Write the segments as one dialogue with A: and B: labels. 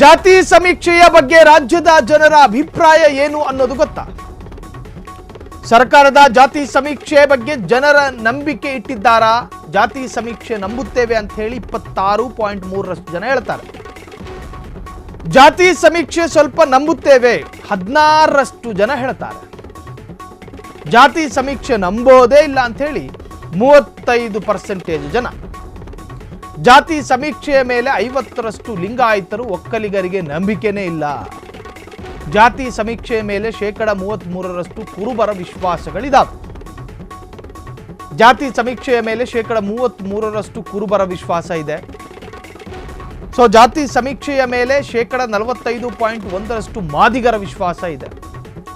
A: ಜಾತಿ ಸಮೀಕ್ಷೆಯ ಬಗ್ಗೆ ರಾಜ್ಯದ ಜನರ ಅಭಿಪ್ರಾಯ ಏನು ಅನ್ನೋದು ಗೊತ್ತಾ? ಸರ್ಕಾರದ ಜಾತಿ ಸಮೀಕ್ಷೆ ಬಗ್ಗೆ ಜನರ ನಂಬಿಕೆ ಇಟ್ಟಿದ್ದಾರಾ? ಜಾತಿ ಸಮೀಕ್ಷೆ ನಂಬುತ್ತೇವೆ ಅಂತ ಹೇಳಿ 26.3% ಜನ ಹೇಳ್ತಾರೆ. ಜಾತಿ ಸಮೀಕ್ಷೆ ಸ್ವಲ್ಪ ನಂಬುತ್ತೇವೆ 16% ಜನ ಹೇಳ್ತಾರೆ. ಜಾತಿ ಸಮೀಕ್ಷೆ ನಂಬೋದೇ ಇಲ್ಲ ಅಂತ ಹೇಳಿ 35% ಜನ. ಜಾತಿ ಸಮೀಕ್ಷೆಯ ಮೇಲೆ 50% ಲಿಂಗಾಯತರು ಒಕ್ಕಲಿಗರಿಗೆ ನಂಬಿಕೆನೇ ಇಲ್ಲ. ಜಾತಿ ಸಮೀಕ್ಷೆಯ ಮೇಲೆ 33% ಕುರುಬರ ವಿಶ್ವಾಸಗಳಿದಾವೆ. ಜಾತಿ ಸಮೀಕ್ಷೆಯ ಮೇಲೆ 33% ಕುರುಬರ ವಿಶ್ವಾಸ ಇದೆ. ಸೊ ಜಾತಿ ಸಮೀಕ್ಷೆಯ ಮೇಲೆ 45.1% ಮಾದಿಗರ ವಿಶ್ವಾಸ ಇದೆ.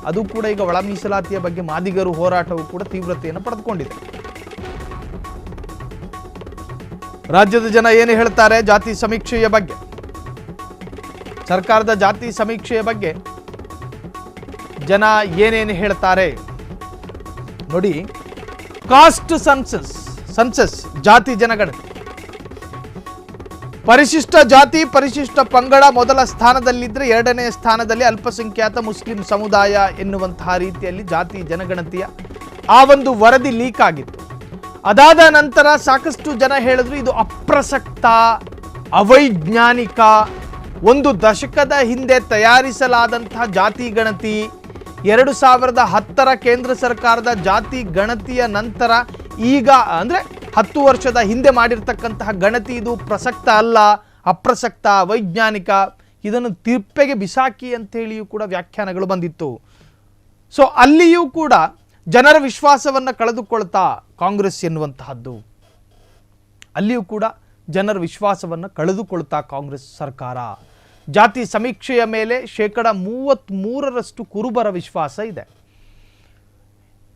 A: ಅದು ಕೂಡ ಈಗ ಒಳ ಮೀಸಲಾತಿಯ ಬಗ್ಗೆ ಮಾದಿಗರು ಹೋರಾಟವು ಕೂಡ ತೀವ್ರತೆಯನ್ನು ಪಡೆದುಕೊಂಡಿದೆ. ರಾಜ್ಯದ ಜನ ಏನು ಹೇಳ್ತಾರೆ ಜಾತಿ ಸಮೀಕ್ಷೆಯ ಬಗ್ಗೆ? ಸರ್ಕಾರದ ಜಾತಿ ಸಮೀಕ್ಷೆಯ ಬಗ್ಗೆ ಜನ ಏನೇನು ಹೇಳ್ತಾರೆ ನೋಡಿ. ಕಾಸ್ಟ್ ಸೆನ್ಸಸ್ ಜಾತಿ ಜನಗಣತಿ. ಪರಿಶಿಷ್ಟ ಜಾತಿ ಪರಿಶಿಷ್ಟ ಪಂಗಡ ಮೊದಲ ಸ್ಥಾನದಲ್ಲಿದ್ದರೆ ಎರಡನೇ ಸ್ಥಾನದಲ್ಲಿ ಅಲ್ಪಸಂಖ್ಯಾತ ಮುಸ್ಲಿಂ ಸಮುದಾಯ ಎನ್ನುವಂತಹ ರೀತಿಯಲ್ಲಿ ಜಾತಿ ಜನಗಣತಿಯ ಆ ಒಂದು ವರದಿ ಲೀಕ್ ಆಗಿತ್ತು. ಅದಾದ ನಂತರ ಸಾಕಷ್ಟು ಜನ ಹೇಳಿದ್ರು ಇದು ಅಪ್ರಸಕ್ತ, ಅವೈಜ್ಞಾನಿಕ, ಒಂದು ದಶಕದ ಹಿಂದೆ ತಯಾರಿಸಲಾದಂತಹ ಜಾತಿ ಗಣತಿ, 2010 ಕೇಂದ್ರ ಸರ್ಕಾರದ ಜಾತಿ ಗಣತಿಯ ನಂತರ ಈಗ ಅಂದರೆ 10 ವರ್ಷದ ಹಿಂದೆ ಮಾಡಿರ್ತಕ್ಕಂತಹ ಗಣತಿ ಇದು ಪ್ರಸಕ್ತ ಅಲ್ಲ, ಅಪ್ರಸಕ್ತ, ಅವೈಜ್ಞಾನಿಕ, ಇದನ್ನು ತಿಪ್ಪೆಗೆ ಬಿಸಾಕಿ ಅಂತೇಳಿಯೂ ಕೂಡ ವ್ಯಾಖ್ಯಾನಗಳು ಬಂದಿತ್ತು. ಸೊ ಅಲ್ಲಿಯೂ ಕೂಡ ಜನರ ವಿಶ್ವಾಸವನ್ನು ಕಳೆದುಕೊಳ್ತಾ ಕಾಂಗ್ರೆಸ್ ಎನ್ನುವಂತಹದ್ದು, ಅಲ್ಲಿಯೂ ಕೂಡ ಜನರ ವಿಶ್ವಾಸವನ್ನು ಕಳೆದುಕೊಳ್ತಾ ಕಾಂಗ್ರೆಸ್ ಸರ್ಕಾರ. ಜಾತಿ ಸಮೀಕ್ಷೆಯ ಮೇಲೆ 33% ಕುರುಬರ ವಿಶ್ವಾಸ ಇದೆ.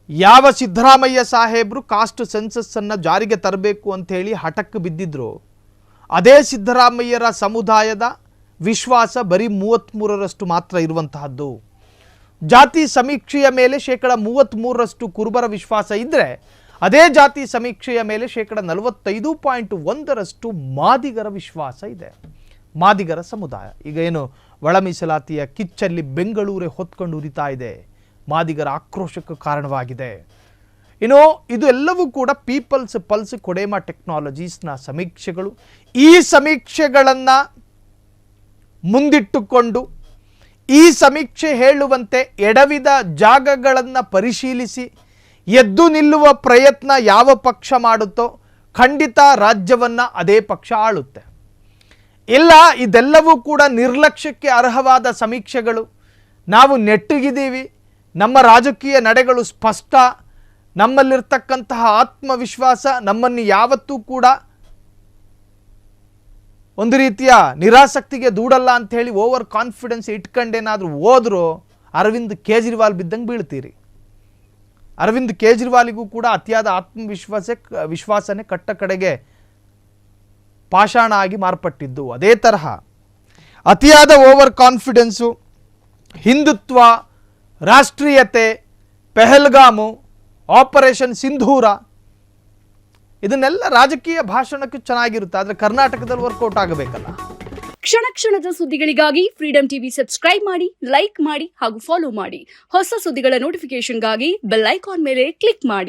A: ಯಾವ ಸಿದ್ದರಾಮಯ್ಯ ಸಾಹೇಬರು ಕಾಸ್ಟ್ ಸೆನ್ಸಸ್ ಅನ್ನು ಜಾರಿಗೆ ತರಬೇಕು ಅಂತ ಹೇಳಿ ಹಠಕ್ಕೆ ಬಿದ್ದಿದ್ರು, ಅದೇ ಸಿದ್ದರಾಮಯ್ಯರ ಸಮುದಾಯದ ವಿಶ್ವಾಸ ಬರೀ 33% ಮಾತ್ರ ಇರುವಂತಹದ್ದು. ಜಾತಿ ಸಮೀಕ್ಷೆಯ ಮೇಲೆ 33% ಕುರುಬರ ವಿಶ್ವಾಸ ಇದ್ದರೆ ಅದೇ ಜಾತಿ ಸಮೀಕ್ಷೆಯ ಮೇಲೆ 45.1% ಮಾದಿಗರ ವಿಶ್ವಾಸ ಇದೆ. ಮಾದಿಗರ ಸಮುದಾಯ ಈಗ ಏನು ಒಳ ಮೀಸಲಾತಿಯ ಕಿಚ್ಚಲ್ಲಿ ಬೆಂಗಳೂರೇ ಹೊತ್ಕೊಂಡು ಉರಿತಾ ಇದೆ, ಮಾದಿಗರ ಆಕ್ರೋಶಕ್ಕೆ ಕಾರಣವಾಗಿದೆ. ಇನ್ನು ಇದು ಎಲ್ಲವೂ ಕೂಡ ಪೀಪಲ್ಸ್ ಪಲ್ಸ್ ಕೊಡೆಮಾ ಟೆಕ್ನಾಲಜೀಸ್ನ ಸಮೀಕ್ಷೆಗಳು. ಈ ಸಮೀಕ್ಷೆಗಳನ್ನು ಮುಂದಿಟ್ಟುಕೊಂಡು ಈ ಸಮೀಕ್ಷೆ ಹೇಳುವಂತೆ ಎಡವಿದ ಜಾಗಗಳನ್ನು ಪರಿಶೀಲಿಸಿ ಎದ್ದು ನಿಲ್ಲುವ ಪ್ರಯತ್ನ ಯಾವ ಪಕ್ಷ ಮಾಡುತ್ತೋ ಖಂಡಿತ ರಾಜ್ಯವನ್ನು ಅದೇ ಪಕ್ಷ ಆಳುತ್ತೆ. ಇಲ್ಲ, ಇದೆಲ್ಲವೂ ಕೂಡ ನಿರ್ಲಕ್ಷ್ಯಕ್ಕೆ ಅರ್ಹವಾದ ಸಮೀಕ್ಷೆಗಳು, ನಾವು ನೆಟ್ಟಗಿದ್ದೀವಿ, ನಮ್ಮ ರಾಜಕೀಯ ನಡೆಗಳು ಸ್ಪಷ್ಟ, ನಮ್ಮಲ್ಲಿರ್ತಕ್ಕಂತಹ ಆತ್ಮವಿಶ್ವಾಸ ನಮ್ಮನ್ನು ಯಾವತ್ತೂ ಕೂಡ ಒಂದು ರೀತಿಯ ನಿರಾಸಕ್ತಿಗೆ ದೂಡಲ್ಲ ಅಂಥೇಳಿ ಓವರ್ ಕಾನ್ಫಿಡೆನ್ಸ್ ಇಟ್ಕೊಂಡೇನಾದರೂ ಹೋದರೂ ಅರವಿಂದ್ ಕೇಜ್ರಿವಾಲ್ ಬಿದ್ದಂಗೆ ಬೀಳ್ತೀರಿ. ಅರವಿಂದ್ ಕೇಜ್ರಿವಾಲಿಗೂ ಕೂಡ ಅತಿಯಾದ ವಿಶ್ವಾಸನೇ ಕಟ್ಟ ಕಡೆಗೆ ಪಾಷಾಣ ಆಗಿ ಮಾರ್ಪಟ್ಟಿದ್ದು. ಅದೇ ತರಹ ಅತಿಯಾದ ಓವರ್ ಕಾನ್ಫಿಡೆನ್ಸು, ಹಿಂದುತ್ವ, ರಾಷ್ಟ್ರೀಯತೆ, ಪೆಹಲ್ಗಾಮು, ಆಪರೇಷನ್ ಸಿಂಧೂರ, ಇದನ್ನೆಲ್ಲ ರಾಜಕೀಯ ಭಾಷಣಕ್ಕೆ ಚೆನ್ನಾಗಿರುತ್ತೆ, ಆದರೆ ಕರ್ನಾಟಕದಲ್ಲಿ ವರ್ಕೌಟ್ ಆಗಬೇಕಲ್ಲ.
B: ಕ್ಷಣ ಕ್ಷಣದ ಸುದ್ದಿಗಳಿಗಾಗಿ ಫ್ರೀಡಂ ಟಿವಿ ಸಬ್ಸ್ಕ್ರೈಬ್ ಮಾಡಿ, ಲೈಕ್ ಮಾಡಿ ಹಾಗೂ ಫಾಲೋ ಮಾಡಿ. ಹೊಸ ಸುದ್ದಿಗಳ ನೋಟಿಫಿಕೇಶನ್ಗಾಗಿ ಬೆಲ್ ಐಕಾನ್ ಮೇಲೆ ಕ್ಲಿಕ್ ಮಾಡಿ.